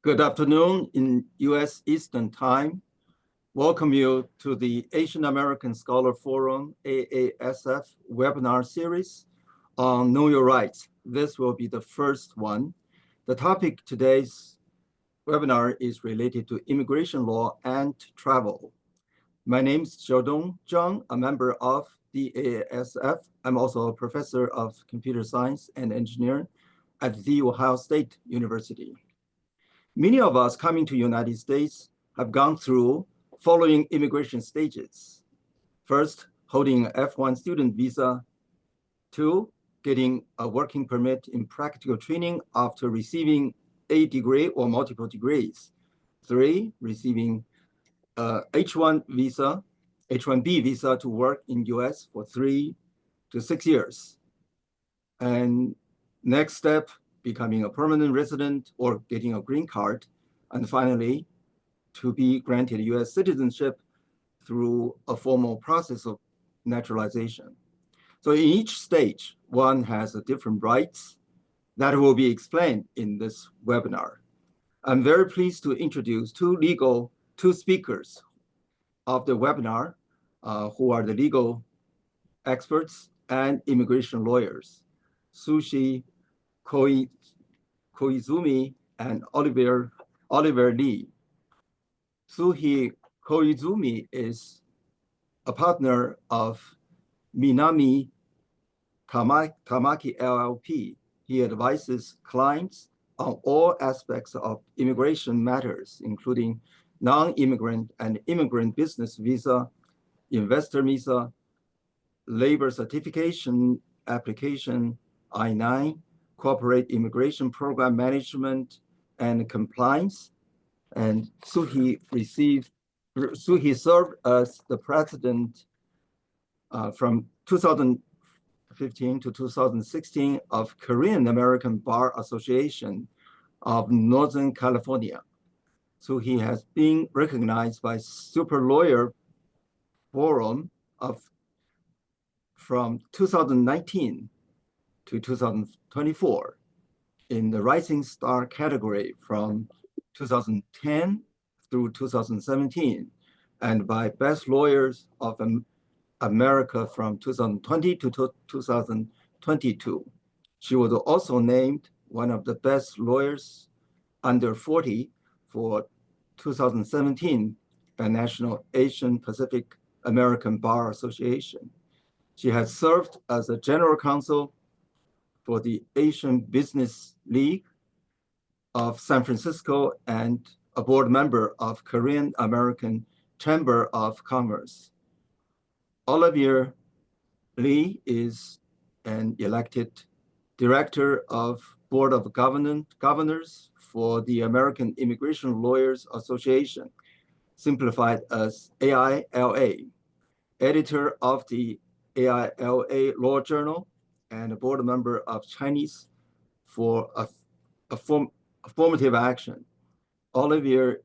Good afternoon in U.S. Eastern Time. Welcome you to the Asian American Scholar Forum, AASF webinar series on Know Your Rights. This will be the first one. The topic today's webinar is related to immigration law and travel. My name is Xiaodong Zhang, a member of the AASF. I'm also a professor of computer science and engineering at The Ohio State University. Many of us coming to the United States have gone through following immigration stages. First, holding an F1 student visa. Two, getting a working permit in practical training after receiving a degree or multiple degrees. Three, receiving H1 visa, H1B visa to work in US for 3 to 6 years. And next step, becoming a permanent resident or getting a green card. And finally, to be granted US citizenship through a formal process of naturalization. So in each stage, one has a different rights that will be explained in this webinar. I'm very pleased to introduce two speakers of the webinar who are the legal experts and immigration lawyers, Suhi Koizumi and Oliver Lee. Suhi Koizumi is a partner of Minami Tamaki LLP. He advises clients on all aspects of immigration matters, including non-immigrant and immigrant business visa, investor visa, labor certification application, I-9, corporate immigration program management and compliance. And Suhi served as the president from 2015 to 2016 of Korean American Bar Association of Northern California. Suhi has been recognized by Super Lawyer Forum from 2019 to 2024 in the Rising Star category from 2010 through 2017, and by Best Lawyers of America from 2020 to 2022. She was also named one of the best lawyers under 40 for 2017 by National Asian Pacific American Bar Association. She has served as a General Counsel for the Asian Business League of San Francisco and a board member of Korean American Chamber of Commerce. Oliver Lee is an elected director of Board of Governors for the American Immigration Lawyers Association, simplified as AILA, editor of the AILA Law Journal, and a board member of Chinese for Affirmative Action. Olivier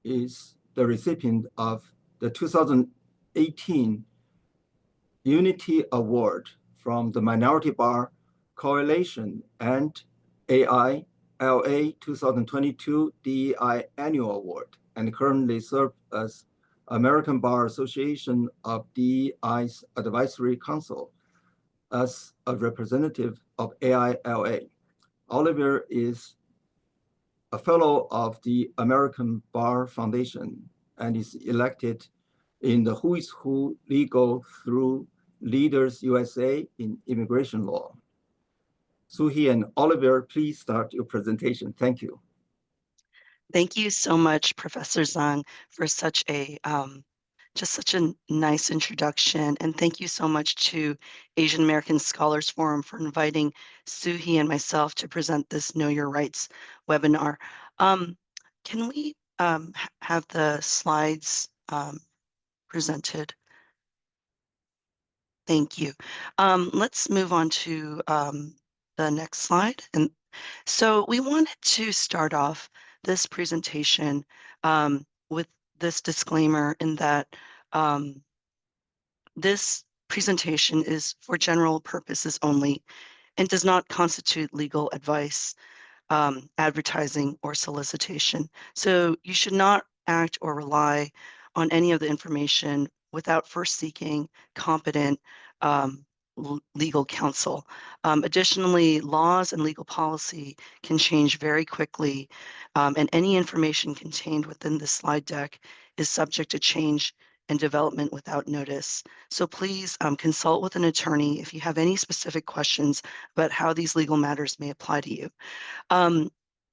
is the recipient of the 2018 Unity Award from the Minority Bar Coalition and AILA 2022 DEI Annual Award, and currently serves as American Bar Association of DEI's Advisory Council as a representative of AILA. Oliver is a fellow of the American Bar Foundation and is elected in the Who is Who Legal through Leaders USA in Immigration Law. Suhi and Oliver, please start your presentation. Thank you. Thank you so much, Professor Zhang, for such a nice introduction. And thank you so much to Asian American Scholars Forum for inviting Suhi and myself to present this Know Your Rights webinar. Can we have the slides presented? Thank you. Let's move on to the next slide. And so we wanted to start off this presentation with this disclaimer in that this presentation is for general purposes only and does not constitute legal advice. advertising, or solicitation. So you should not act or rely on any of the information without first seeking competent legal counsel. Additionally, laws and legal policy can change very quickly, and any information contained within this slide deck is subject to change and development without notice. So please consult with an attorney if you have any specific questions about how these legal matters may apply to you.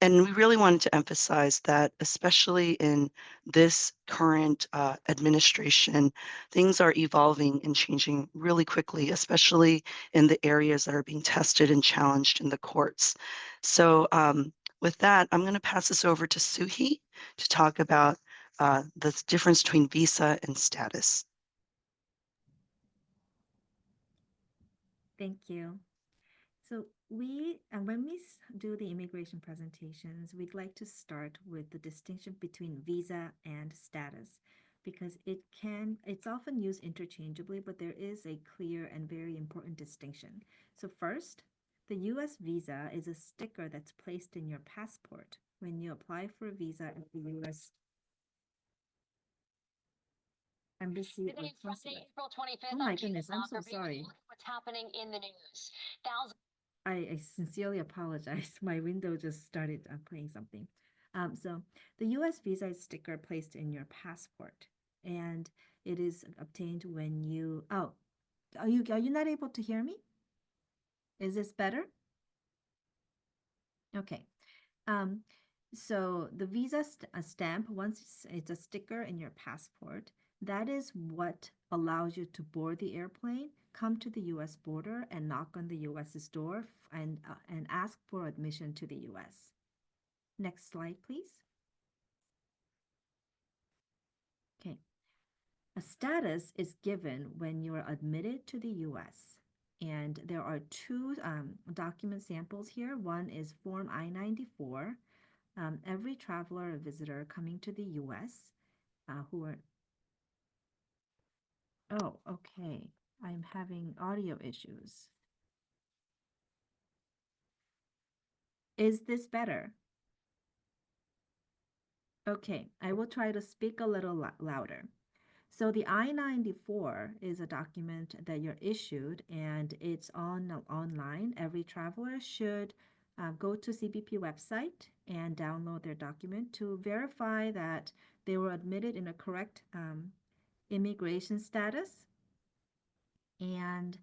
And we really wanted to emphasize that, especially in this current administration, things are evolving and changing really quickly, especially in the areas that are being tested and challenged in the courts. So with that, I'm going to pass this over to Suhi to talk about the difference between visa and status. Thank you. So when we do the immigration presentations, we'd like to start with the distinction between visa and status, because it's often used interchangeably, but there is a clear and very important distinction. So first, the U.S. visa is a sticker that's placed in your passport when you apply for a visa at the U.S. Embassy or Today's consulate. Friday, April 25th. Oh my I'm Gina goodness, I'm so Zucker, bringing sorry. you what's happening in the news. Thousands. I sincerely apologize. My window just started playing something. So the U.S. visa sticker placed in your passport, and it is obtained when you. Oh, are you not able to hear me? Is this better? Okay. So the visa stamp, once it's a sticker in your passport, that is what allows you to board the airplane, come to the U.S. border, and knock on the U.S.'s door and ask for admission to the U.S. Next slide, please. Okay. A status is given when you are admitted to the U.S. And there are two document samples here. One is Form I-94. Every traveler or visitor coming to the U.S. Who are... Oh, okay. I'm having audio issues. Is this better? Okay, I will try to speak a little louder. So the I-94 is a document that you're issued, and it's online. Every traveler should go to CBP website and download their document to verify that they were admitted in a correct immigration status, and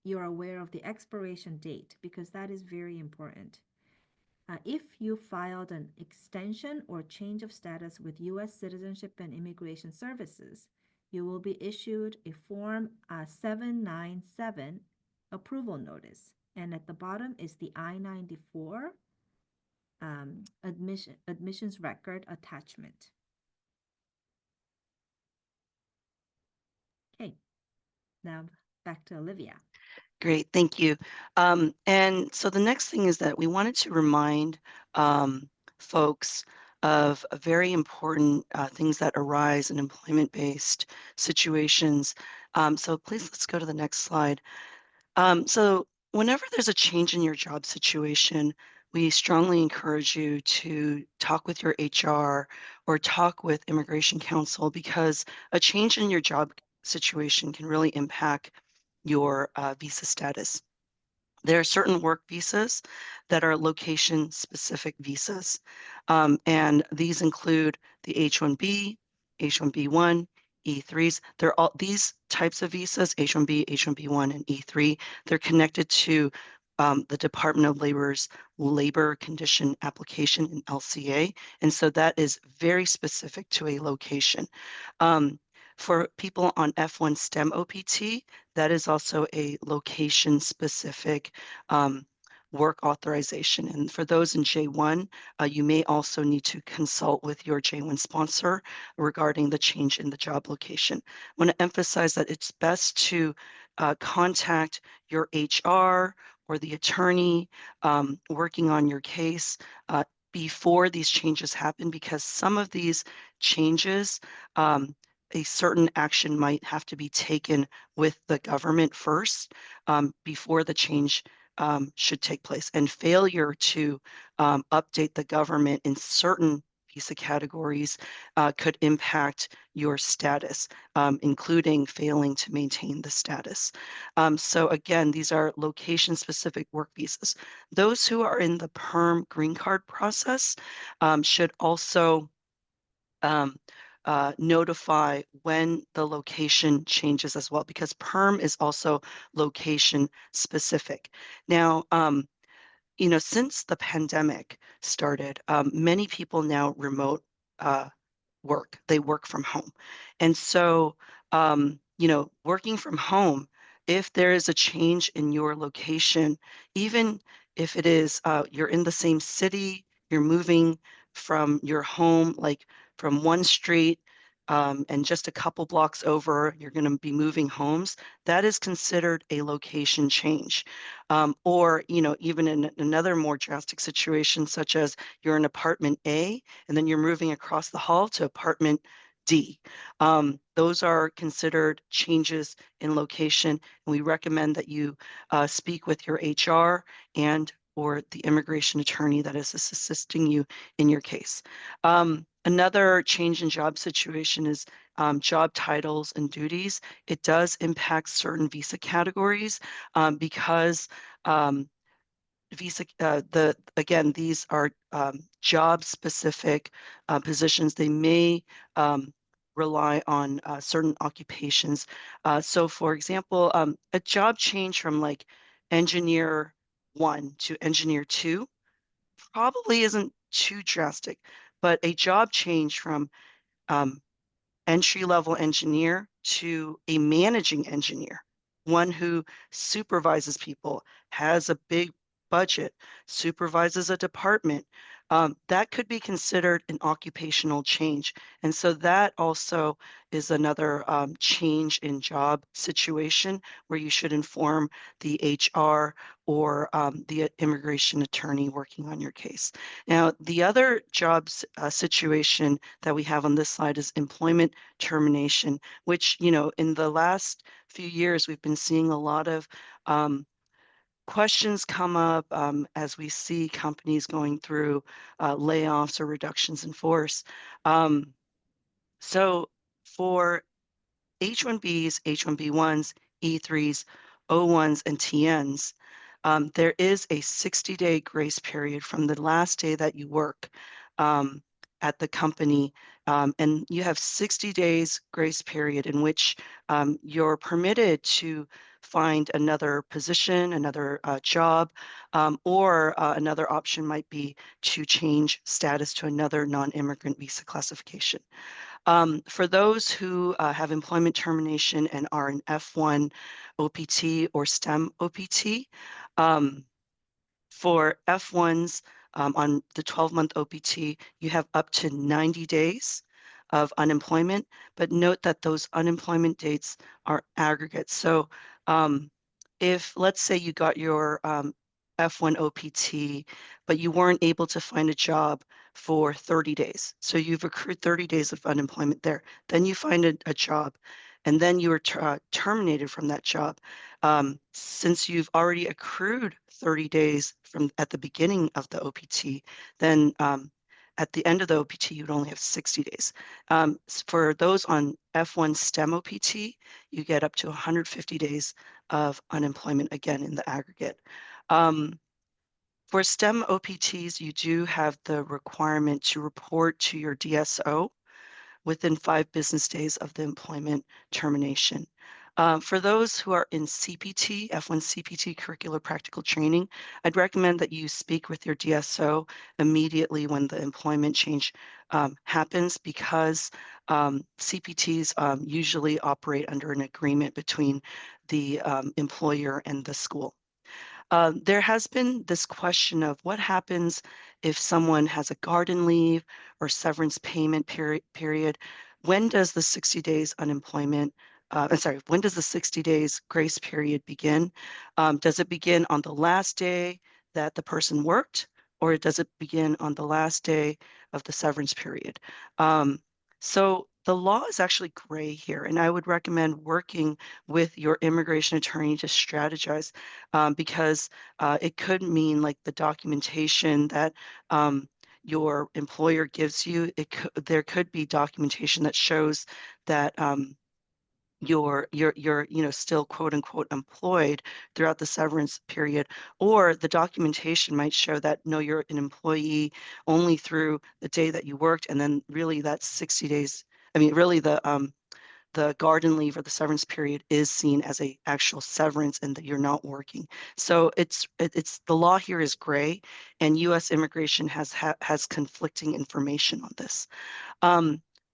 you're aware of the expiration date, because that is very important. If you filed an extension or change of status with U.S. Citizenship and Immigration Services, you will be issued a Form 797 approval notice. And at the bottom is the I-94 admissions record attachment. Okay, now back to Olivia. Great, thank you. And so the next thing is that we wanted to remind folks of very important things that arise in employment-based situations. So please, let's go to the next slide. So whenever there's a change in your job situation, we strongly encourage you to talk with your HR or talk with Immigration Counsel, because a change in your job situation can really impact your visa status. There are certain work visas that are location-specific visas, and these include the H-1B, H-1B1, E3s. They're all these types of visas, H-1B, H-1B1, and E3. They're connected to the Department of Labor's Labor Condition Application in LCA, and so that is very specific to a location. For people on F1 STEM OPT, that is also a location-specific work authorization. And for those in J1, you may also need to consult with your J1 sponsor regarding the change in the job location. I want to emphasize that it's best to contact your HR or the attorney working on your case before these changes happen, because some of these changes, a certain action might have to be taken with the government first before the change should take place, and failure to update the government in certain visa categories could impact your status, including failing to maintain the status. So again, these are location-specific work visas. Those who are in the PERM green card process should also notify when the location changes as well, because PERM is also location specific. Now, since the pandemic started, many people now remote work. They work from home. And so, working from home, if there is a change in your location, even if it is you're in the same city, you're moving from your home, like from one street, and just a couple blocks over, you're going to be moving homes, that is considered a location change. Or, even in another more drastic situation, such as you're in apartment A, and then you're moving across the hall to apartment D. Those are considered changes in location, and we recommend that you speak with your HR and or the immigration attorney that is assisting you in your case. Another change in job situation is job titles and duties. It does impact certain visa categories because visa, again, these are job-specific positions. They may rely on certain occupations. So for example, a job change from like engineer 1 to engineer 2 probably isn't too drastic, but a job change from entry-level engineer to a managing engineer, one who supervises people, has a big budget, supervises a department, that could be considered an occupational change. And so that also is another change in job situation where you should inform the HR or the immigration attorney working on your case. Now, the other job situation that we have on this slide is employment termination, which, in the last few years, we've been seeing a lot of questions come up as we see companies going through layoffs or reductions in force. So for H-1Bs, H-1B1s, E3s, O-1s, and TNs, there is a 60-day grace period from the last day that you work at the company, and you have 60 days grace period in which you're permitted to find another position, another job, or another option might be to change status to another non-immigrant visa classification. For those who have employment termination and are an F1 OPT or STEM OPT, for F1s on the 12-month OPT, you have up to 90 days of unemployment, but note that those unemployment dates are aggregate. So if, let's say, you got your F1 OPT, but you weren't able to find a job for 30 days. So you've accrued 30 days of unemployment there. Then you find a job, and then you were terminated from that job. Since you've already accrued 30 days from at the beginning of the OPT, then at the end of the OPT, you'd only have 60 days. For those on F1 STEM OPT, you get up to 150 days of unemployment, again, in the aggregate. For STEM OPTs, you do have the requirement to report to your DSO within 5 business days of the employment termination. For those who are in CPT, F1 CPT curricular practical training, I'd recommend that you speak with your DSO immediately when the employment change happens, because CPTs usually operate under an agreement between the employer and the school. There has been this question of what happens if someone has a garden leave or severance payment period. When does the 60 days unemployment, when does the 60 days grace period begin? Does it begin on the last day that the person worked, or does it begin on the last day of the severance period? So the law is actually gray here, and I would recommend working with your immigration attorney to strategize because it could mean like the documentation that your employer gives you. There could be documentation that shows that you're still quote unquote employed throughout the severance period, or the documentation might show that no, you're an employee only through the day that you worked, and then really that's 60 days. I mean, really the garden leave or the severance period is seen as a actual severance and that you're not working. So it's the law here is gray, and U.S. immigration has conflicting information on this.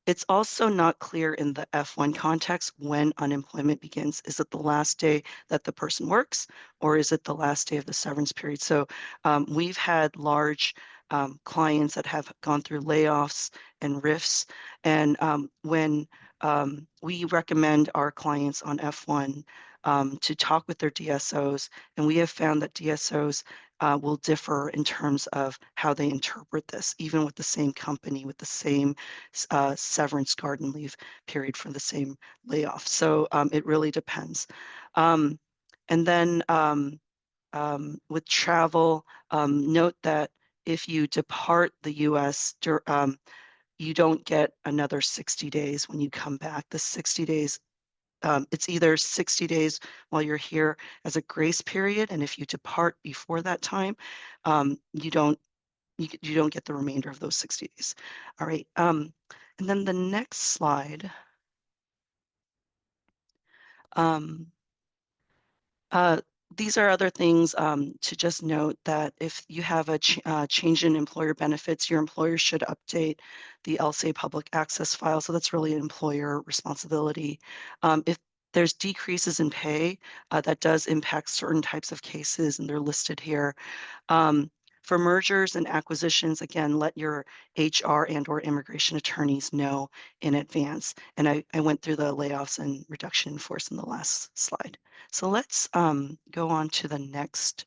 It's also not clear in the F1 context when unemployment begins. Is it the last day that the person works, or is it the last day of the severance period? So we've had large clients that have gone through layoffs and rifts. And when we recommend our clients on F1 to talk with their DSOs, and we have found that DSOs will differ in terms of how they interpret this, even with the same company, with the same severance garden leave period for the same layoff. So it really depends. And then with travel, note that if you depart the US, you don't get another 60 days when you come back. The 60 days, it's either 60 days while you're here as a grace period, and if you depart before that time, you don't get the remainder of those 60 days. All right. And then the next slide. These are other things to just note that if you have a change in employer benefits, your employer should update the LSA public access file. So that's really an employer responsibility. If there's decreases in pay, that does impact certain types of cases, and they're listed here. For mergers and acquisitions, again, let your HR and/or immigration attorneys know in advance. And I went through the layoffs and reduction in force in the last slide. So let's go on to the next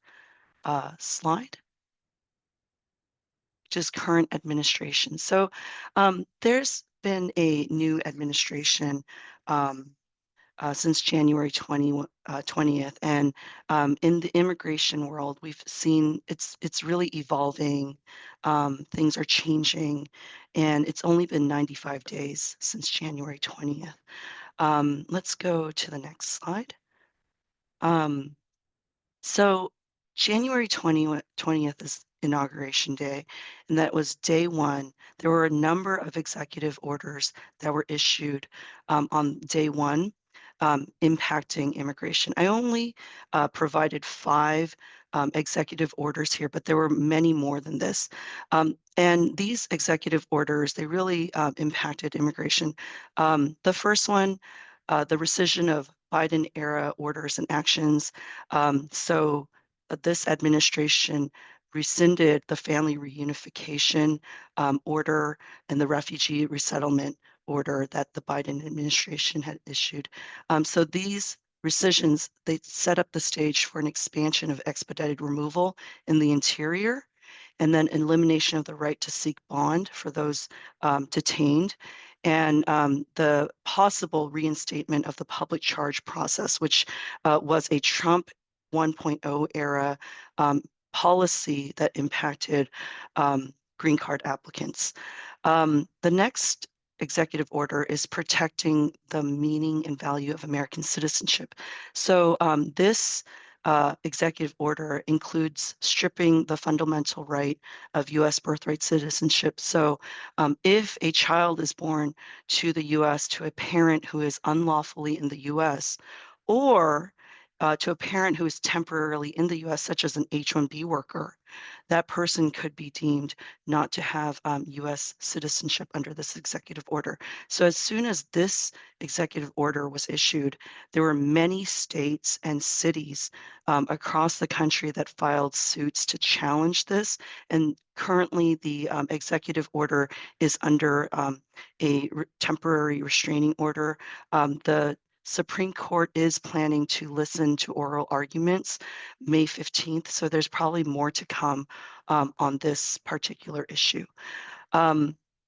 slide, which is current administration. So there's been a new administration since January 20th. And in the immigration world, we've seen it's really evolving. Things are changing, and it's only been 95 days since January 20th. Let's go to the next slide. So January 20th is Inauguration Day, and that was day one. There were a number of executive orders that were issued on day one impacting immigration. I only provided 5 executive orders here, but there were many more than this. And these executive orders, they really impacted immigration. The first one, the rescission of Biden era orders and actions. So this administration rescinded the family reunification order and the refugee resettlement order that the Biden administration had issued. So these rescissions, they set up the stage for an expansion of expedited removal in the interior, and then elimination of the right to seek bond for those detained, and the possible reinstatement of the public charge process, which was a Trump 1.0 era policy that impacted green card applicants. The next executive order is protecting the meaning and value of American citizenship. So this executive order includes stripping the fundamental right of U.S. birthright citizenship. So if a child is born to the U.S. to a parent who is unlawfully in the U.S., or to a parent who is temporarily in the U.S., such as an H-1B worker, that person could be deemed not to have U.S. citizenship under this executive order. So as soon as this executive order was issued, there were many states and cities across the country that filed suits to challenge this. And currently the executive order is under a temporary restraining order. The Supreme Court is planning to listen to oral arguments May 15th, so there's probably more to come on this particular issue.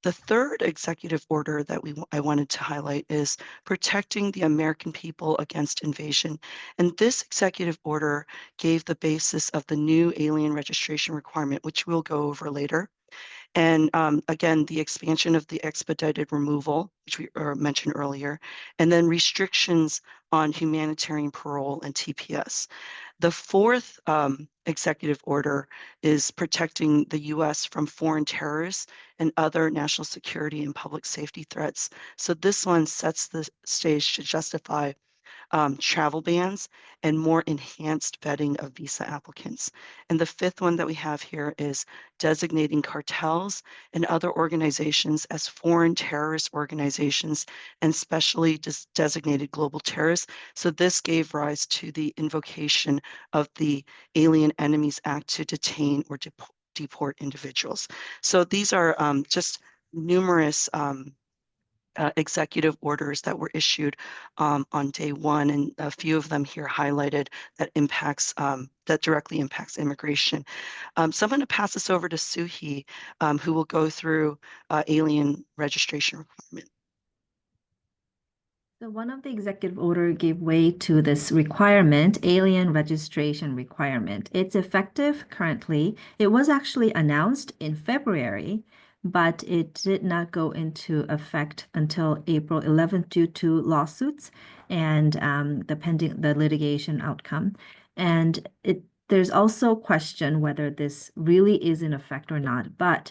The third executive order that I wanted to highlight is protecting the American people against invasion. And this executive order gave the basis of the new alien registration requirement, which we'll go over later. And again, the expansion of the expedited removal, which we mentioned earlier, and then restrictions on humanitarian parole and TPS. The fourth executive order is protecting the U.S. from foreign terrorists and other national security and public safety threats. So this one sets the stage to justify travel bans and more enhanced vetting of visa applicants. And the fifth one that we have here is designating cartels and other organizations as foreign terrorist organizations and specially designated global terrorists. So this gave rise to the invocation of the Alien Enemies Act to detain or deport individuals. So these are just numerous executive orders that were issued on day one, and a few of them here highlighted that that directly impacts immigration. So I'm going to pass this over to Suhi, who will go through alien registration requirement. So one of the executive order gave way to this requirement, alien registration requirement. It's effective currently. It was actually announced in February, but it did not go into effect until April 11th due to lawsuits and the litigation outcome. And there's also question whether this really is in effect or not. But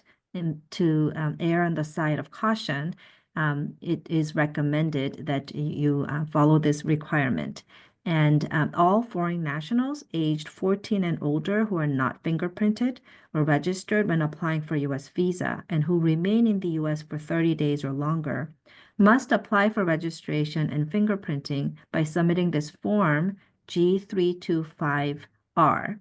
to err on the side of caution, it is recommended that you follow this requirement. And all foreign nationals aged 14 and older who are not fingerprinted or registered when applying for U.S. visa and who remain in the U.S. for 30 days or longer must apply for registration and fingerprinting by submitting this form G325R.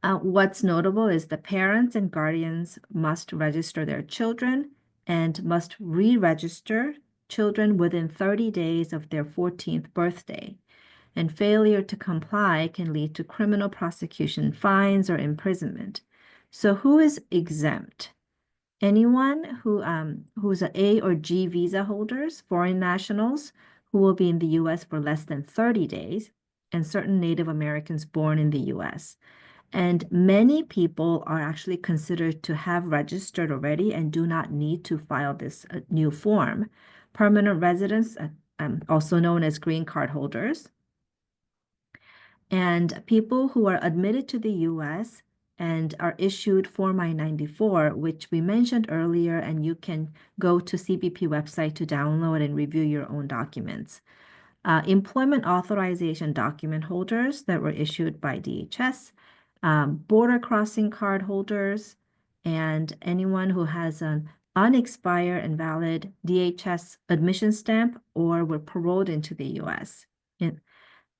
What's notable is the parents and guardians must register their children and must re-register children within 30 days of their 14th birthday. And failure to comply can lead to criminal prosecution, fines, or imprisonment. So who is exempt? Anyone who's an A or G visa holders, foreign nationals who will be in the U.S. for less than 30 days, and certain Native Americans born in the U.S. And many people are actually considered to have registered already and do not need to file this new form. Permanent residents, also known as green card holders, and people who are admitted to the U.S. and are issued Form I-94, which we mentioned earlier, and you can go to CBP website to download and review your own documents. Employment authorization document holders that were issued by DHS, border crossing card holders, and anyone who has an unexpired and valid DHS admission stamp or were paroled into the U.S.,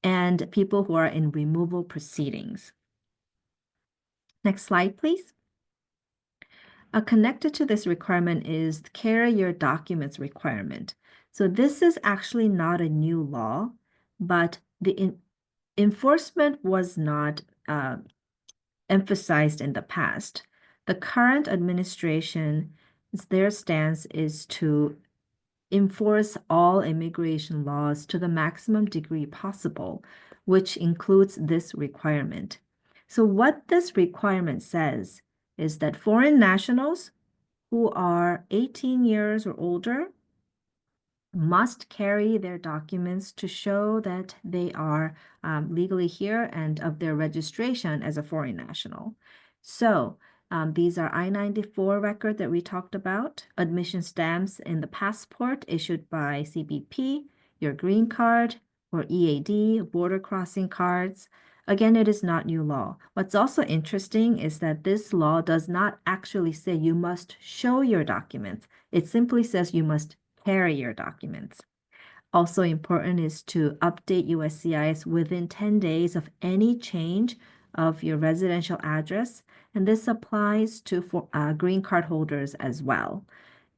and people who are in removal proceedings. Next slide, please. Connected to this requirement is the carry your documents requirement. So this is actually not a new law, but the enforcement was not emphasized in the past. The current administration, their stance is to enforce all immigration laws to the maximum degree possible, which includes this requirement. So what this requirement says is that foreign nationals who are 18 years or older must carry their documents to show that they are legally here and of their registration as a foreign national. So these are I-94 record that we talked about, admission stamps in the passport issued by CBP, your green card or EAD, border crossing cards. Again, it is not new law. What's also interesting is that this law does not actually say you must show your documents. It simply says you must carry your documents. Also important is to update USCIS within 10 days of any change of your residential address, and this applies to green card holders as well.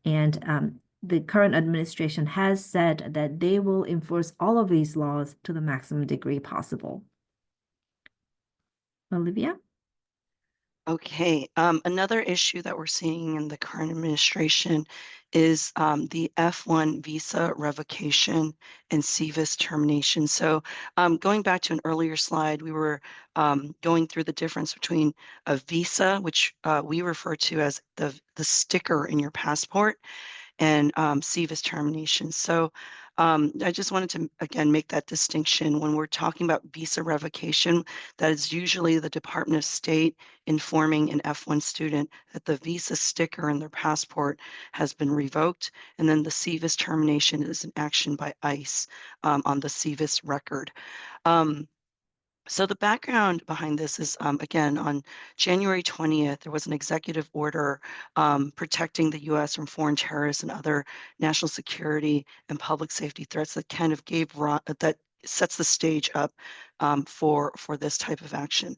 And the current administration has said that they will enforce all of these laws to the maximum degree possible. Olivia? Okay, another issue that we're seeing in the current administration is the F1 visa revocation and CVIS termination. So going back to an earlier slide, we were going through the difference between a visa, which we refer to as the sticker in your passport, and CVIS termination. So I just wanted to, again, make that distinction. When we're talking about visa revocation, that is usually the Department of State informing an F1 student that the visa sticker in their passport has been revoked. And then the CVIS termination is an action by ICE on the CVIS record. So the background behind this is, again, on January 20th, there was an executive order protecting the U.S. from foreign terrorists and other national security and public safety threats that kind of that sets the stage up for this type of action.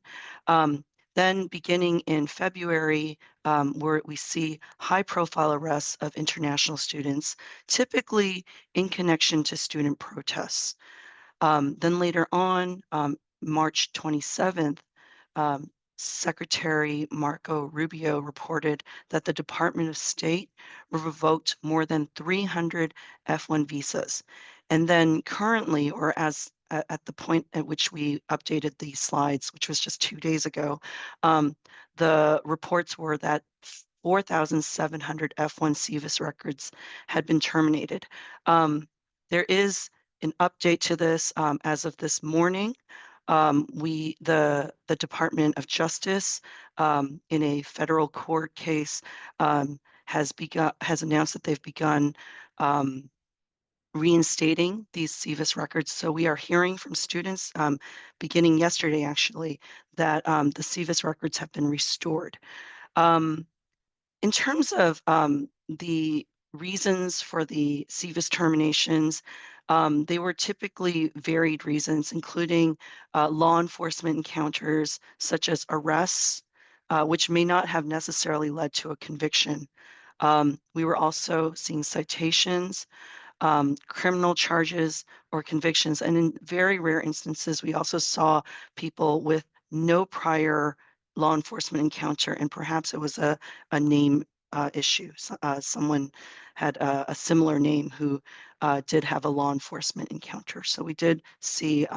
Then beginning in February, where we see high-profile arrests of international students, typically in connection to student protests. Then later on, March 27th, Secretary Marco Rubio reported that the Department of State revoked more than 300 F1 visas. And then currently, or as at the point at which we updated these slides, which was just 2 days ago, the reports were that 4,700 F1 CVIS records had been terminated. There is an update to this as of this morning. The Department of Justice in a federal court case has announced that they've begun reinstating these CVIS records. So we are hearing from students beginning yesterday, actually, that the CVIS records have been restored. In terms of the reasons for the CVIS terminations, they were typically varied reasons, including law enforcement encounters such as arrests, which may not have necessarily led to a conviction. We were also seeing citations, criminal charges or convictions, and in very rare instances, we also saw people with no prior law enforcement encounter, and perhaps it was a name issue. Someone had a similar name who did have a law enforcement encounter. So we did see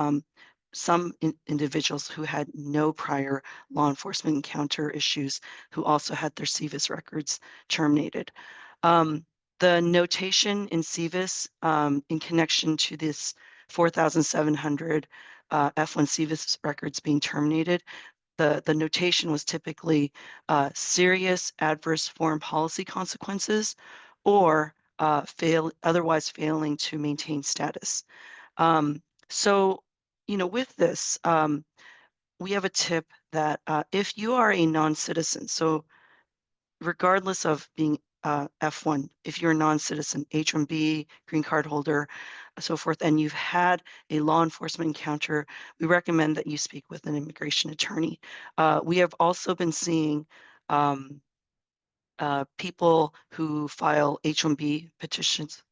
some individuals who had no prior law enforcement encounter issues who also had their CVIS records terminated. The notation in CVIS in connection to this 4,700 F1 CVIS records being terminated, the notation was typically serious adverse foreign policy consequences or otherwise failing to maintain status. So, with this, we have a tip that if you are a non-citizen, so regardless of being F1, if you're a non-citizen, H-1B, green card holder, so forth, and you've had a law enforcement encounter, we recommend that you speak with an immigration attorney. We have also been seeing people who file H-1B petitions,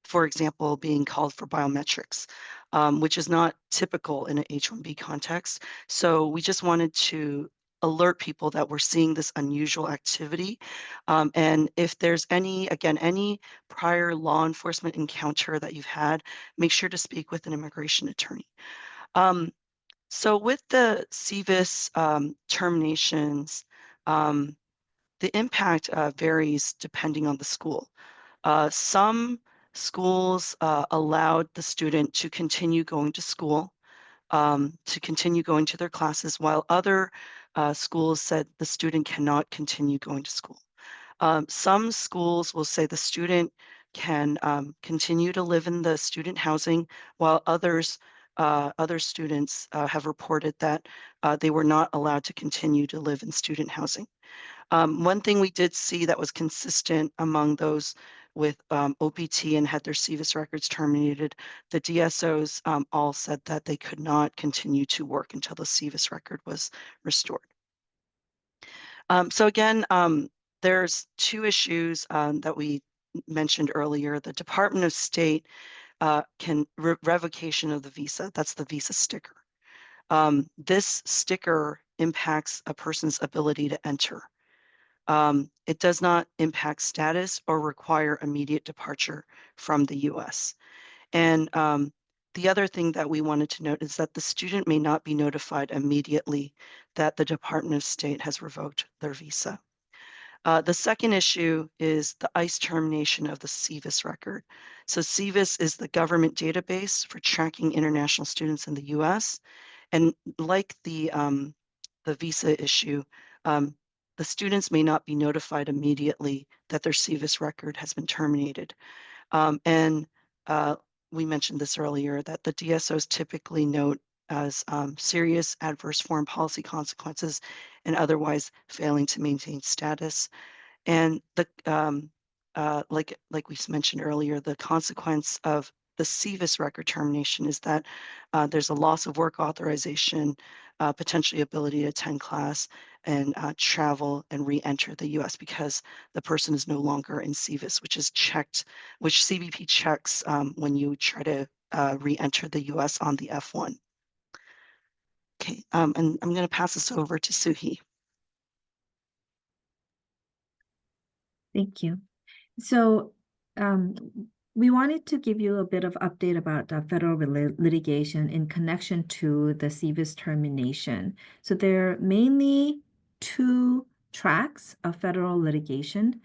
for example, being called for biometrics, which is not typical in an H-1B context. So we just wanted to alert people that we're seeing this unusual activity. And if there's any prior law enforcement encounter that you've had, make sure to speak with an immigration attorney. So with the CVIS terminations, the impact varies depending on the school. Some schools allowed the student to continue going to school, to continue going to their classes, while other schools said the student cannot continue going to school. Some schools will say the student can continue to live in the student housing, while other students have reported that they were not allowed to continue to live in student housing. One thing we did see that was consistent among those with OPT and had their CVIS records terminated, the DSOs all said that they could not continue to work until the CVIS record was restored. So again, there's two issues that we mentioned earlier. The Department of State revocation of the visa, that's the visa sticker. This sticker impacts a person's ability to enter. It does not impact status or require immediate departure from the US. And the other thing that we wanted to note is that the student may not be notified immediately that the Department of State has revoked their visa. The second issue is the ICE termination of the SEVIS record. So SEVIS is the government database for tracking international students in the US. And like the visa issue, the students may not be notified immediately that their SEVIS record has been terminated. And we mentioned this earlier, that the DSOs typically note as serious adverse foreign policy consequences and otherwise failing to maintain status. And the like we mentioned earlier, the consequence of the SEVIS record termination is that there's a loss of work authorization, potentially ability to attend class and travel and re-enter the US because the person is no longer in SEVIS, which is checked, which CBP checks when you try to re-enter the US on the F1. Okay, and I'm going to pass this over to Suhi. Thank you. So we wanted to give you a bit of update about federal litigation in connection to the SEVIS termination. So there are mainly two tracks of federal litigation.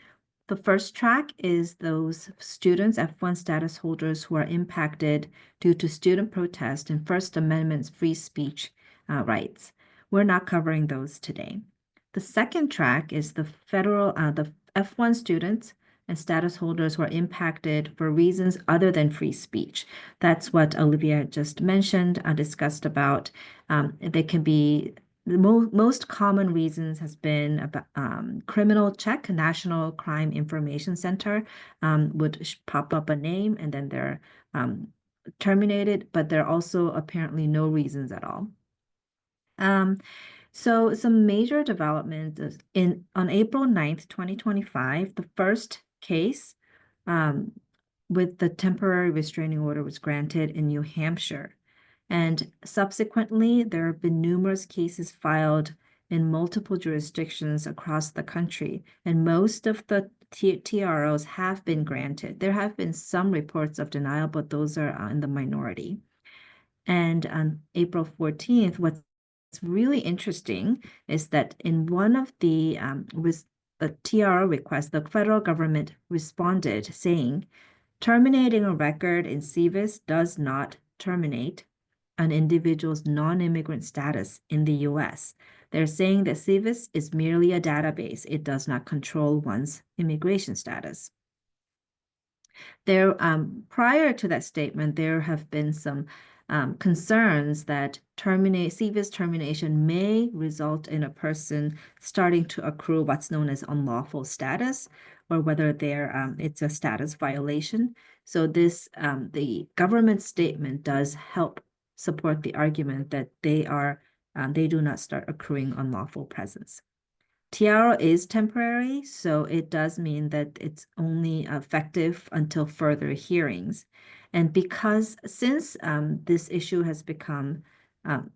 The first track is those students, F1 status holders who are impacted due to student protest and First Amendment's free speech rights. We're not covering those today. The second track is the the F1 students and status holders who are impacted for reasons other than free speech. That's what Olivia just mentioned, discussed about. They can be the most common reasons has been about criminal check. National Crime Information Center would pop up a name and then they're terminated, but there are also apparently no reasons at all. So some major developments on April 9th, 2025, the first case with the temporary restraining order was granted in New Hampshire. And subsequently, there have been numerous cases filed in multiple jurisdictions across the country, and most of the TROs have been granted. There have been some reports of denial, but those are in the minority. And on April 14th, what's really interesting is that in one of the TRO requests, the federal government responded saying, terminating a record in SEVIS does not terminate an individual's non-immigrant status in the US. They're saying that SEVIS is merely a database. It does not control one's immigration status. There, prior to that statement, there have been some concerns that SEVIS termination may result in a person starting to accrue what's known as unlawful status, or whether it's a status violation. So this, the government statement does help support the argument that they do not start accruing unlawful presence. TRO is temporary, so it does mean that it's only effective until further hearings. And since this issue has become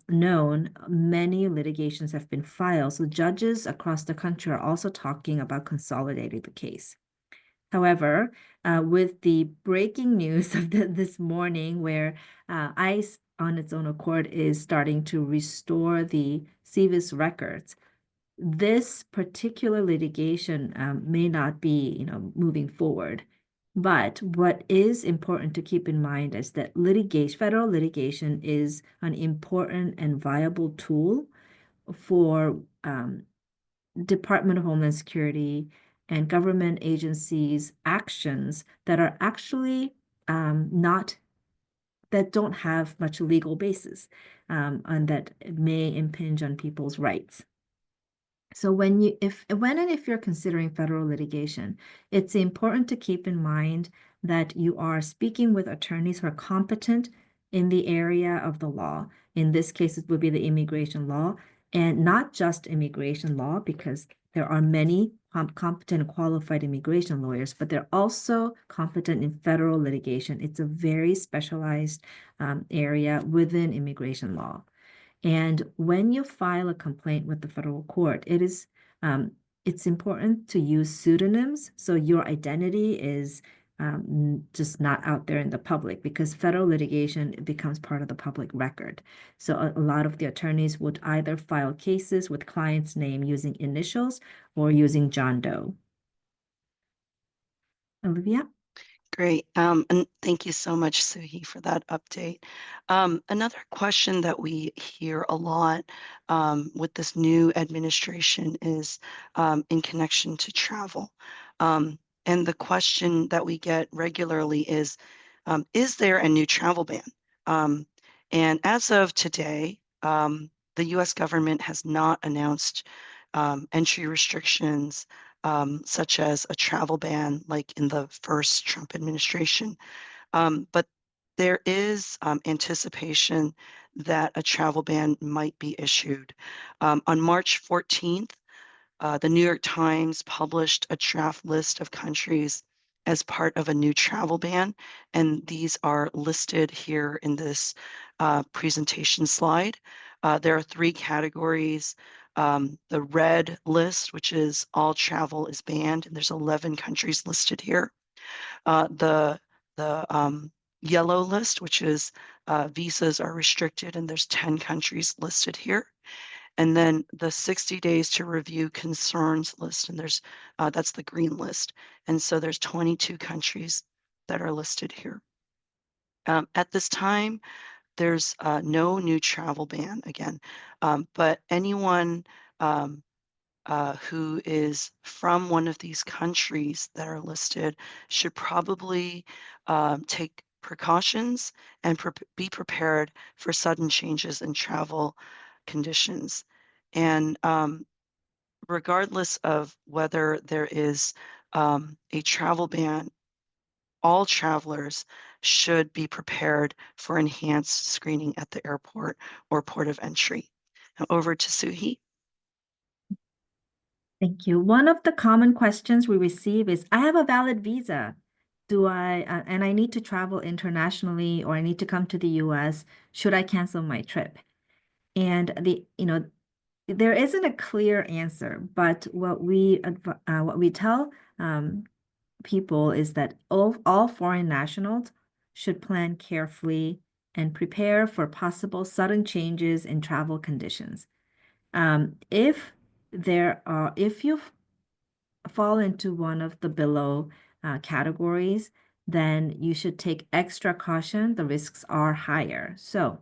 known, many litigations have been filed. So judges across the country are also talking about consolidating the case. However, with the breaking news of this morning where ICE on its own accord is starting to restore the SEVIS records, this particular litigation may not be, moving forward. But what is important to keep in mind is that federal litigation is an important and viable tool for Department of Homeland Security and government agencies' actions that are actually that don't have much legal basis, and that may impinge on people's rights. So when and if you're considering federal litigation, it's important to keep in mind that you are speaking with attorneys who are competent in the area of the law. In this case, it would be the immigration law, and not just immigration law, because there are many competent and qualified immigration lawyers, but they're also competent in federal litigation. It's a very specialized area within immigration law. And when you file a complaint with the federal court, it's important to use pseudonyms so your identity is just not out there in the public, because federal litigation becomes part of the public record. So a lot of the attorneys would either file cases with client's name using initials or using John Doe. Olivia? Great. And thank you so much, Suhi, for that update. Another question that we hear a lot with this new administration is in connection to travel. And the question that we get regularly is there a new travel ban? And as of today, the US government has not announced entry restrictions such as a travel ban like in the first Trump administration. But there is anticipation that a travel ban might be issued. On March 14th, the New York Times published a draft list of countries as part of a new travel ban, and these are listed here in this presentation slide. There are 3 categories. The red list, which is all travel is banned, and there's 11 countries listed here. The yellow list, which is visas are restricted, and there's 10 countries listed here. And then the 60 days to review concerns list, and there's that's the green list. And so there's 22 countries that are listed here. At this time, there's no new travel ban again, but anyone who is from one of these countries that are listed should probably take precautions and be prepared for sudden changes in travel conditions. And regardless of whether there is a travel ban, all travelers should be prepared for enhanced screening at the airport or port of entry. Now over to Suhi. Thank you. One of the common questions we receive is, I have a valid visa. And I need to travel internationally, or I need to come to the US. Should I cancel my trip? And there isn't a clear answer, but what we tell people is that all foreign nationals should plan carefully and prepare for possible sudden changes in travel conditions. If you fall into one of the below categories, then you should take extra caution. The risks are higher. So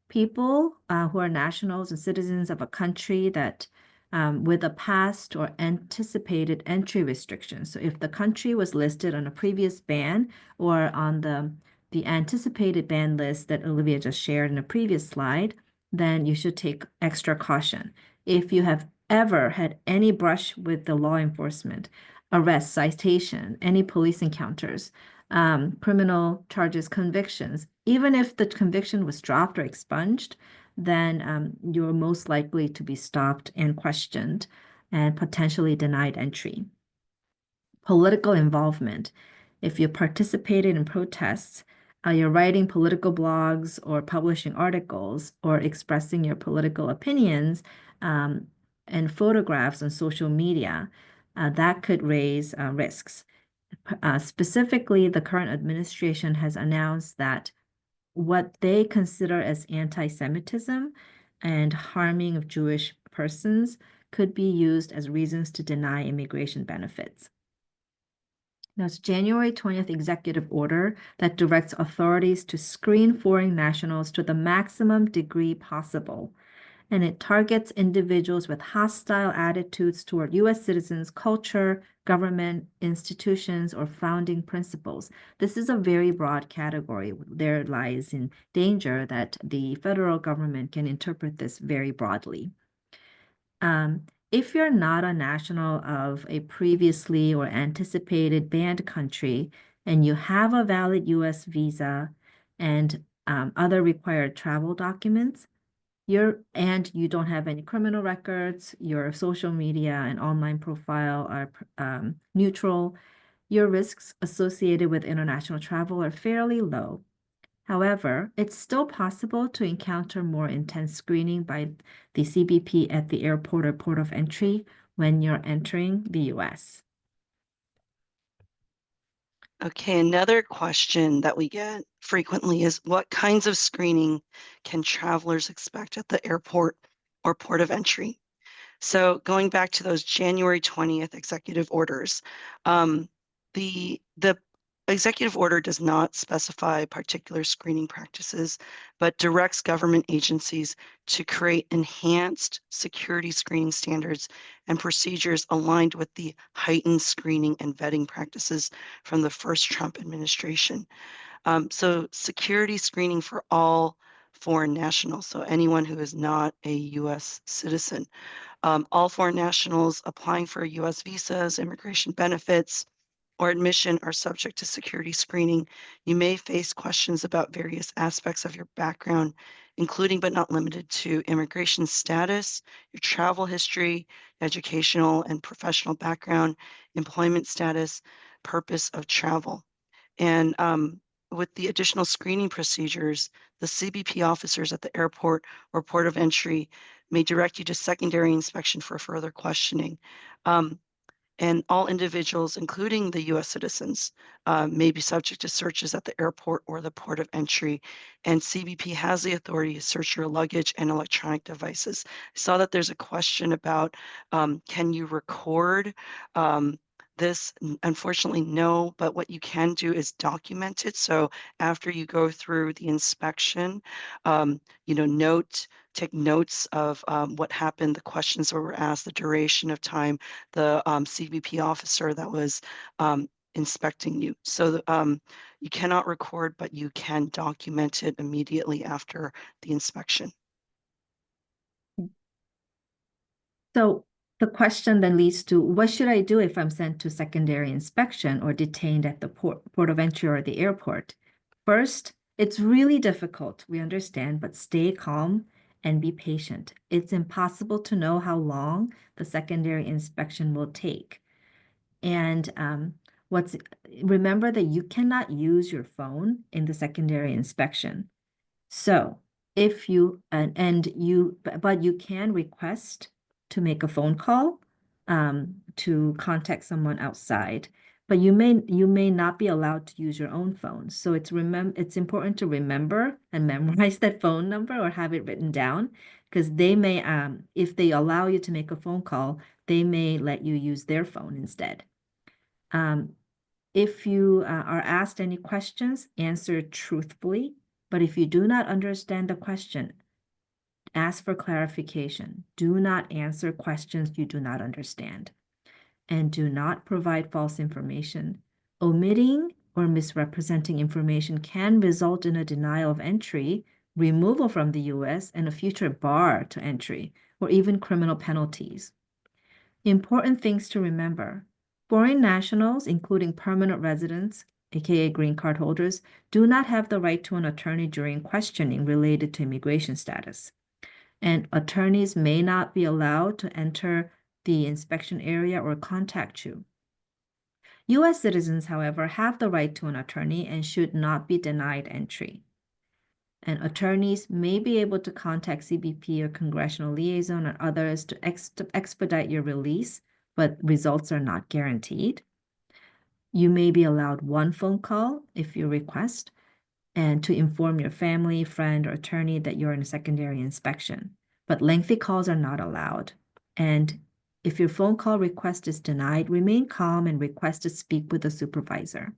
people who are nationals and citizens of a country that with a past or anticipated entry restrictions. So if the country was listed on a previous ban or on the anticipated ban list that Olivia just shared in a previous slide, then you should take extra caution. If you have ever had any brush with the law enforcement, arrest, citation, any police encounters, criminal charges, convictions, even if the conviction was dropped or expunged, then you're most likely to be stopped and questioned and potentially denied entry. Political involvement. If you participated in protests, you're writing political blogs or publishing articles or expressing your political opinions and photographs on social media, that could raise risks. Specifically, the current administration has announced that what they consider as anti-Semitism and harming of Jewish persons could be used as reasons to deny immigration benefits. Now, it's January 20th executive order that directs authorities to screen foreign nationals to the maximum degree possible. And it targets individuals with hostile attitudes toward U.S. citizens, culture, government, institutions, or founding principles. This is a very broad category. There lies in danger that the federal government can interpret this very broadly. If you're not a national of a previously or anticipated banned country, and you have a valid U.S. visa and other required travel documents, and you don't have any criminal records, your social media and online profile are neutral, your risks associated with international travel are fairly low. However, it's still possible to encounter more intense screening by the CBP at the airport or port of entry when you're entering the U.S. Okay, another question that we get frequently is what kinds of screening can travelers expect at the airport or port of entry? So going back to those January 20th executive orders, the executive order does not specify particular screening practices, but directs government agencies to create enhanced security screening standards and procedures aligned with the heightened screening and vetting practices from the first Trump administration. So security screening for all foreign nationals, so anyone who is not a U.S. citizen. All foreign nationals applying for U.S. visas, immigration benefits, or admission are subject to security screening. You may face questions about various aspects of your background, including but not limited to immigration status, your travel history, educational and professional background, employment status, purpose of travel. And with the additional screening procedures, the CBP officers at the airport or port of entry may direct you to secondary inspection for further questioning. And all individuals, including the U.S. citizens, may be subject to searches at the airport or the port of entry. And CBP has the authority to search your luggage and electronic devices. I saw that there's a question about can you record this? Unfortunately, no, but what you can do is document it. So after you go through the inspection, take notes of what happened, the questions that were asked, the duration of time, the CBP officer that was inspecting you. So you cannot record, but you can document it immediately after the inspection. So the question then leads to, what should I do if I'm sent to secondary inspection or detained at the port of entry or the airport? First, it's really difficult, we understand, but stay calm and be patient. It's impossible to know how long the secondary inspection will take. And remember that you cannot use your phone in the secondary inspection. So if you, but you can request to make a phone call to contact someone outside, but you may not be allowed to use your own phone. So it's important to remember and memorize that phone number or have it written down, because they may, if they allow you to make a phone call, they may let you use their phone instead. If you are asked any questions, answer truthfully. But if you do not understand the question, ask for clarification. Do not answer questions you do not understand. And do not provide false information. Omitting or misrepresenting information can result in a denial of entry, removal from the U.S., and a future bar to entry, or even criminal penalties. Important things to remember. Foreign nationals, including permanent residents, aka green card holders, do not have the right to an attorney during questioning related to immigration status. And attorneys may not be allowed to enter the inspection area or contact you. U.S. citizens, however, have the right to an attorney and should not be denied entry. And attorneys may be able to contact CBP or congressional liaison or others to expedite your release, but results are not guaranteed. You may be allowed one phone call if you request, and to inform your family, friend, or attorney that you're in a secondary inspection. But lengthy calls are not allowed. And if your phone call request is denied, remain calm and request to speak with a supervisor.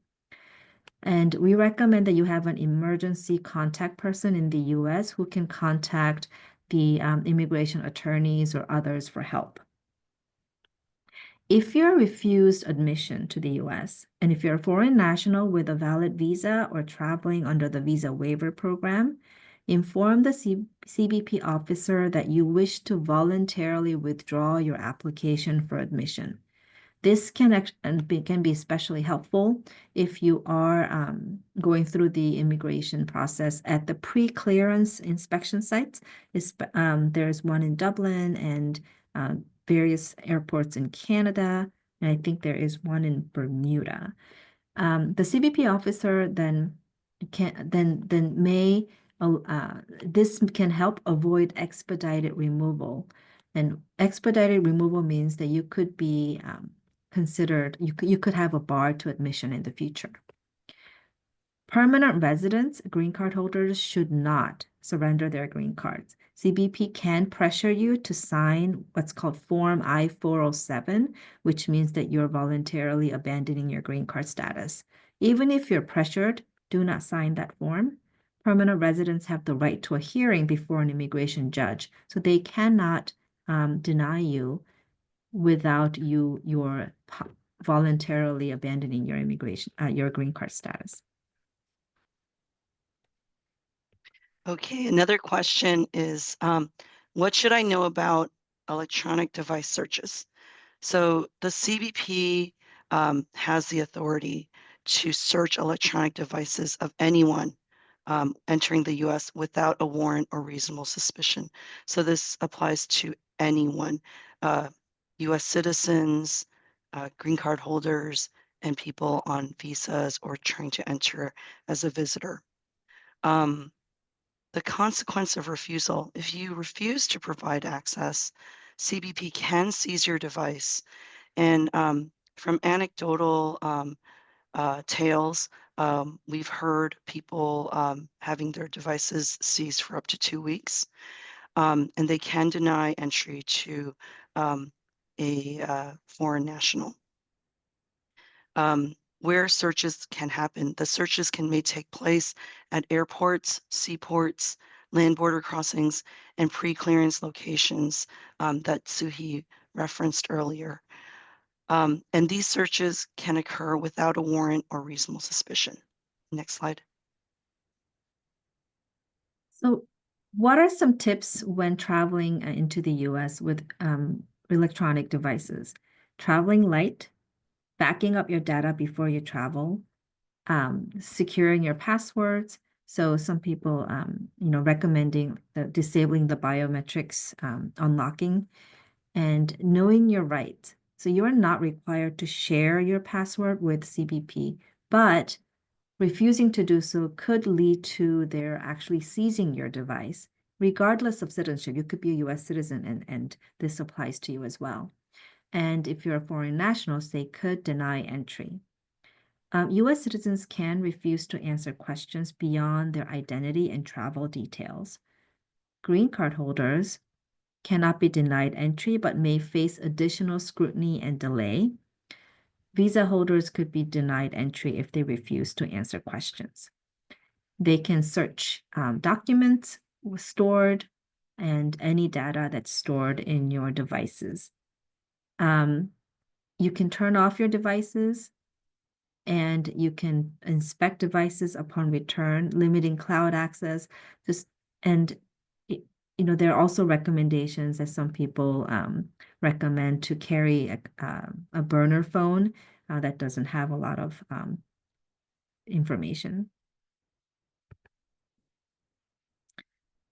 And we recommend that you have an emergency contact person in the U.S. who can contact the immigration attorneys or others for help. If you're refused admission to the U.S., and if you're a foreign national with a valid visa or traveling under the visa waiver program, inform the CBP officer that you wish to voluntarily withdraw your application for admission. This can be especially helpful if you are going through the immigration process at the pre-clearance inspection sites. There's one in Dublin and various airports in Canada, and I think there is one in Bermuda. The CBP officer then this can help avoid expedited removal. And expedited removal means that you could be considered, you could have a bar to admission in the future. Permanent residents, green card holders, should not surrender their green cards. CBP can pressure you to sign what's called Form I-407, which means that you're voluntarily abandoning your green card status. Even if you're pressured, do not sign that form. Permanent residents have the right to a hearing before an immigration judge, so they cannot deny you without you're voluntarily abandoning your your green card status. Okay, another question is, what should I know about electronic device searches? So the CBP has the authority to search electronic devices of anyone entering the US without a warrant or reasonable suspicion. So this applies to anyone, US citizens, green card holders, and people on visas or trying to enter as a visitor. The consequence of refusal: if you refuse to provide access, CBP can seize your device. And from anecdotal tales, we've heard people having their devices seized for up to 2 weeks, and they can deny entry to a foreign national. Where searches can happen. The searches may take place at airports, seaports, land border crossings, and pre-clearance locations that Suhi referenced earlier. And these searches can occur without a warrant or reasonable suspicion. Next slide. So what are some tips when traveling into the US with electronic devices? Traveling light, backing up your data before you travel, securing your passwords. So some people, recommending disabling the biometrics unlocking, and knowing your rights. So you are not required to share your password with CBP, but refusing to do so could lead to their actually seizing your device, regardless of citizenship. You could be a US citizen, and this applies to you as well. And if you're a foreign national, they could deny entry. US citizens can refuse to answer questions beyond their identity and travel details. Green card holders cannot be denied entry, but may face additional scrutiny and delay. Visa holders could be denied entry if they refuse to answer questions. They can search documents stored and any data that's stored in your devices. You can turn off your devices, and you can inspect devices upon return, limiting cloud access. There are also recommendations that some people recommend to carry a burner phone that doesn't have a lot of information.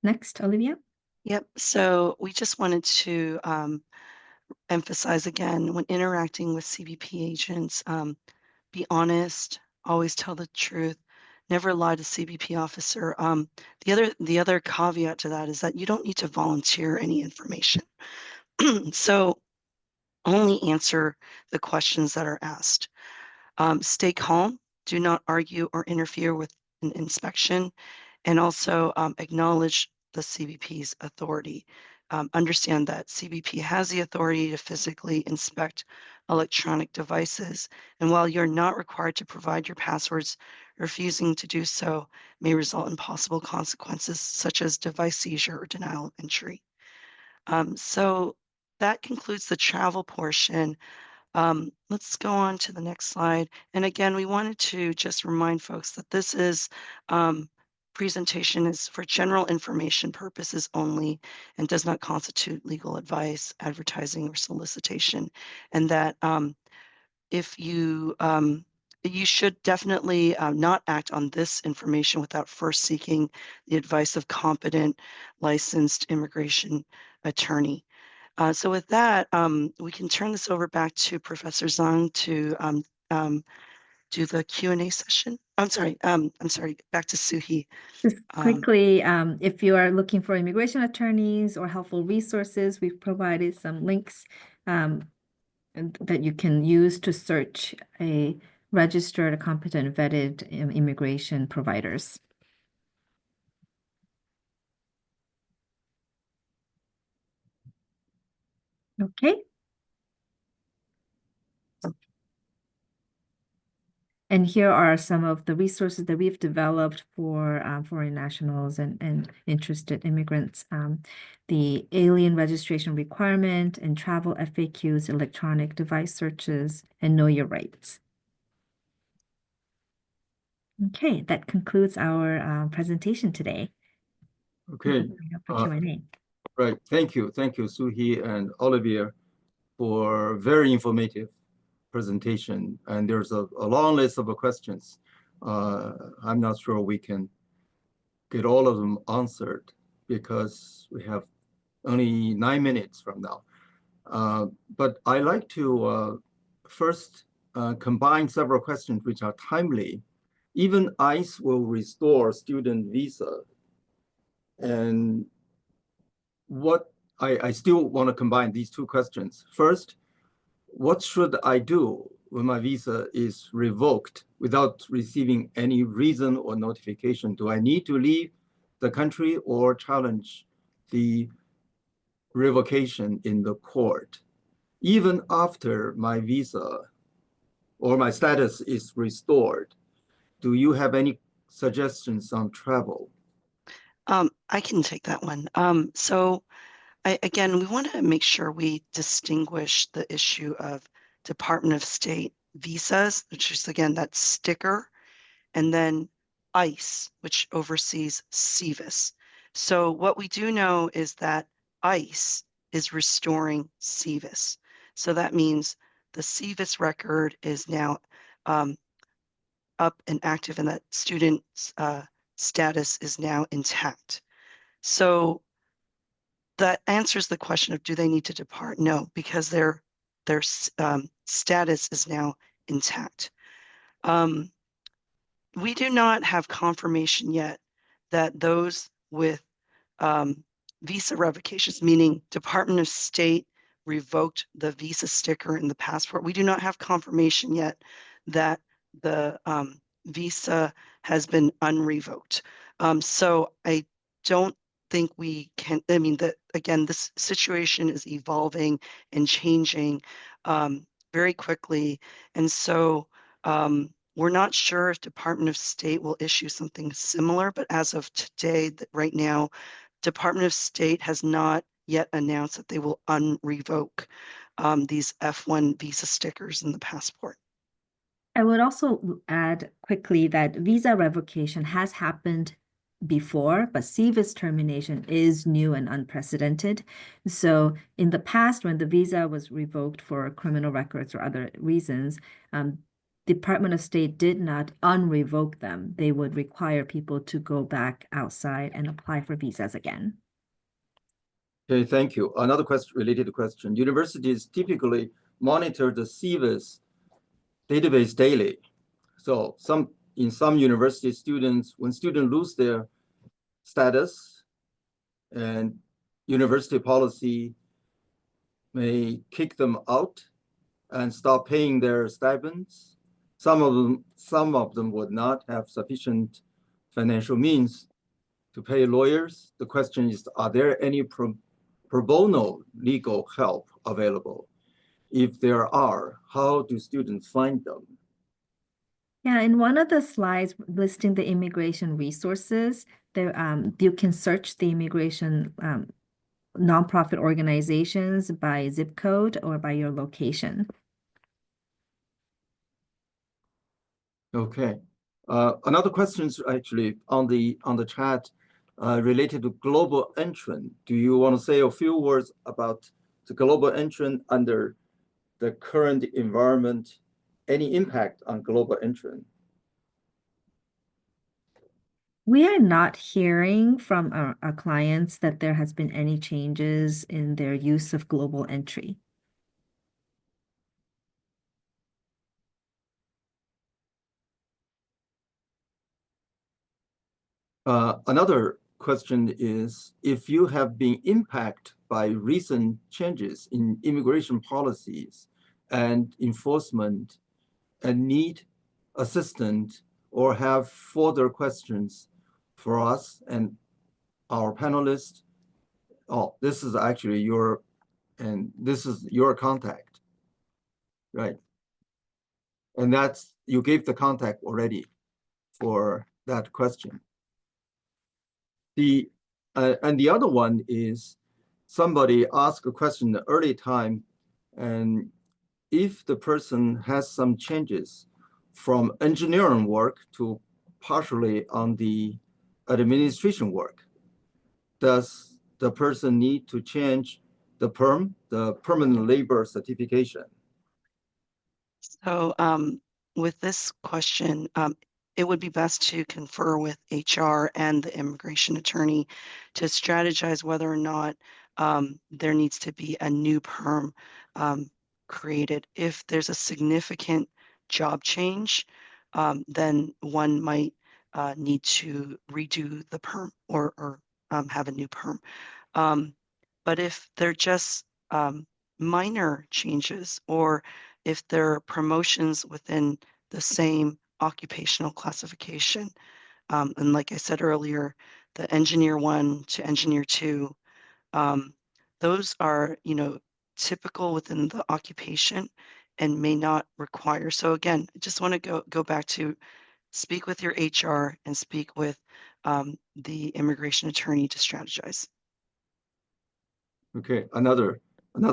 Next, Olivia. Yep. So we just wanted to emphasize again, when interacting with CBP agents, be honest, always tell the truth, never lie to CBP officer. The other caveat to that is that you don't need to volunteer any information. So only answer the questions that are asked. Stay calm, do not argue or interfere with an inspection, and also acknowledge the CBP's authority. Understand that CBP has the authority to physically inspect electronic devices, and while you're not required to provide your passwords, refusing to do so may result in possible consequences such as device seizure or denial of entry. So that concludes the travel portion. Let's go on to the next slide. And again, we wanted to just remind folks that this is presentation is for general information purposes only and does not constitute legal advice, advertising, or solicitation. And that if you should definitely not act on this information without first seeking the advice of competent, licensed immigration attorney. So with that, we can turn this over back to Professor Zhang to do the Q&A session. I'm sorry, back to Suhi. Just quickly, if you are looking for immigration attorneys or helpful resources, we've provided some links and that you can use to search a registered, competent, vetted immigration providers. Okay. And here are some of the resources that we've developed for foreign nationals and interested immigrants. The alien registration requirement and travel FAQs, electronic device searches, and know your rights. Okay, that concludes our presentation today. Okay. For Q&A. Right. Thank you, Suhi and Olivier, for very informative presentation. And there's a long list of questions. I'm not sure we can get all of them answered because we have only 9 minutes from now. But I like to first combine several questions which are timely. Even ICE will restore student visa. And what I still want to combine these two questions. First, what should I do when my visa is revoked without receiving any reason or notification? Do I need to leave the country or challenge the revocation in the court? Even after my visa or my status is restored, do you have any suggestions on travel? I can take that one. So again, we want to make sure we distinguish the issue of Department of State visas, which is again that sticker, and then ICE, which oversees SEVIS. So what we do know is that ICE is restoring SEVIS. So that means the SEVIS record is now up and active, and that student's status is now intact. So that answers the question of do they need to depart? No, because their status is now intact. We do not have confirmation yet that those with visa revocations, meaning Department of State revoked the visa sticker in the passport. We do not have confirmation yet that the visa has been unrevoked. So I don't think we can, I mean, again, this situation is evolving and changing very quickly. And so we're not sure if Department of State will issue something similar, but as of today, right now, Department of State has not yet announced that they will unrevoke these F1 visa stickers in the passport. I would also add quickly that visa revocation has happened before, but SEVIS termination is new and unprecedented. So in the past, when the visa was revoked for criminal records or other reasons, Department of State did not unrevoke them. They would require people to go back outside and apply for visas again. Okay, thank you. Another question, related question. Universities typically monitor the SEVIS database daily. So in some university students, when students lose their status, and university policy may kick them out and stop paying their stipends. Some of them would not have sufficient financial means to pay lawyers. The question is, are there any pro bono legal help available? If there are, how do students find them? Yeah, in one of the slides listing the immigration resources, there you can search the immigration nonprofit organizations by zip code or by your location. Okay. Another question is actually on the chat related to global entrant. Do you want to say a few words about the global entrant under the current environment? Any impact on global entrant? We are not hearing from our clients that there has been any changes in their use of global entry. Another question is, if you have been impacted by recent changes in immigration policies and enforcement and need assistance or have further questions for us and our panelists, oh, this is actually your contact, right? And that's, you gave the contact already for that question. And the other one is, somebody asked a question in the early time, and if the person has some changes from engineering work to partially on the administration work, does the person need to change the permanent labor certification? So with this question, it would be best to confer with HR and the immigration attorney to strategize whether or not there needs to be a new perm created. If there's a significant job change, then one might need to redo the perm or have a new perm. But if they're just minor changes, or if there are promotions within the same occupational classification, and like I said earlier, the engineer 1 to engineer 2, those are, typical within the occupation and may not require. So again, I just want to go back to speak with your HR and speak with the immigration attorney to strategize. Okay, another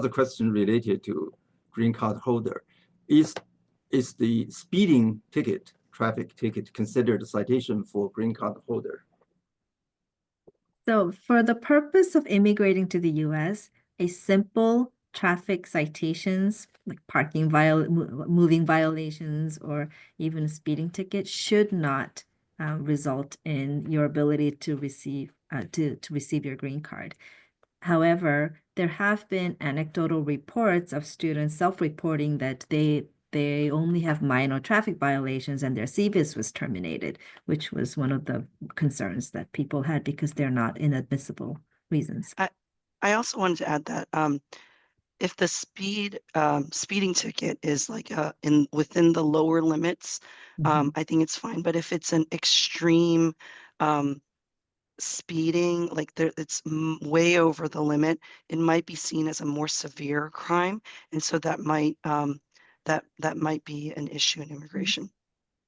question related to green card holder. Is the speeding ticket, traffic ticket, considered a citation for green card holder? So for the purpose of immigrating to the US, a simple traffic citations like moving violations or even a speeding ticket should not result in your ability to receive your green card. However, there have been anecdotal reports of students self-reporting that they only have minor traffic violations and their CVIS was terminated, which was one of the concerns that people had because they're not inadmissible reasons. I also wanted to add that if the speeding ticket is like within the lower limits, I think it's fine. But if it's an extreme speeding, like it's way over the limit, it might be seen as a more severe crime, and so that might be an issue in immigration.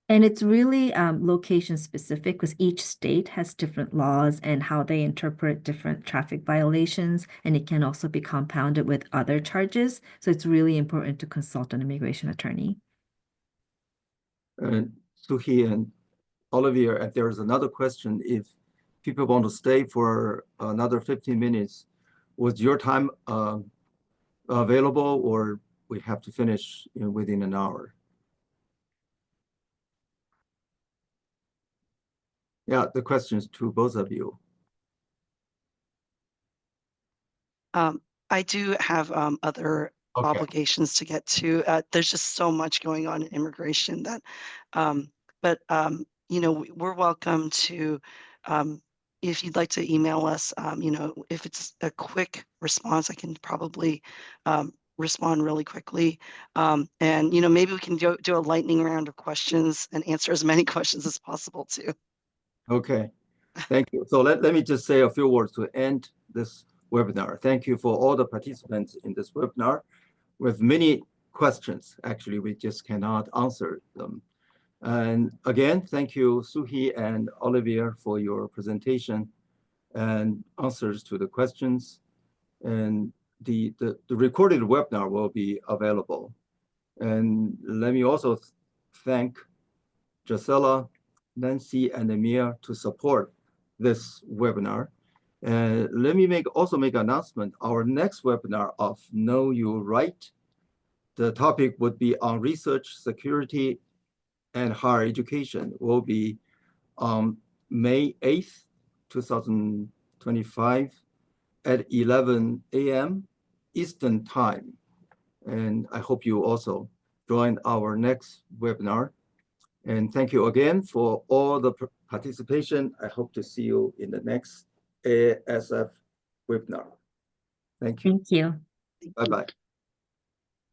And it's really location specific because each state has different laws and how they interpret different traffic violations, and it can also be compounded with other charges. So it's really important to consult an immigration attorney. Suhi and Olivier, there's another question. If people want to stay for another 15 minutes, was your time available, or we have to finish within an hour? Yeah, the question is to both of you. I do have other obligations to get to. There's just so much going on in immigration that, we're welcome to, if you'd like to email us, if it's a quick response, I can probably respond really quickly. And, maybe we can do a lightning round of questions and answer as many questions as possible too. Okay, thank you. So let me just say a few words to end this webinar. Thank you for all the participants in this webinar with many questions. Actually, we just cannot answer them. And again, thank you, Suhi and Olivier, for your presentation and answers to the questions. And the recorded webinar will be available. And let me also thank Gisela, Nancy, and Amir to support this webinar. Let me also make an announcement. Our next webinar of Know Your Right, the topic would be on research, security, and higher education, will be on May 8th, 2025 at 11 a.m. Eastern Time. And I hope you also join our next webinar. And thank you again for all the participation. I hope to see you in the next AASF webinar. Thank you. Thank you. Bye-bye.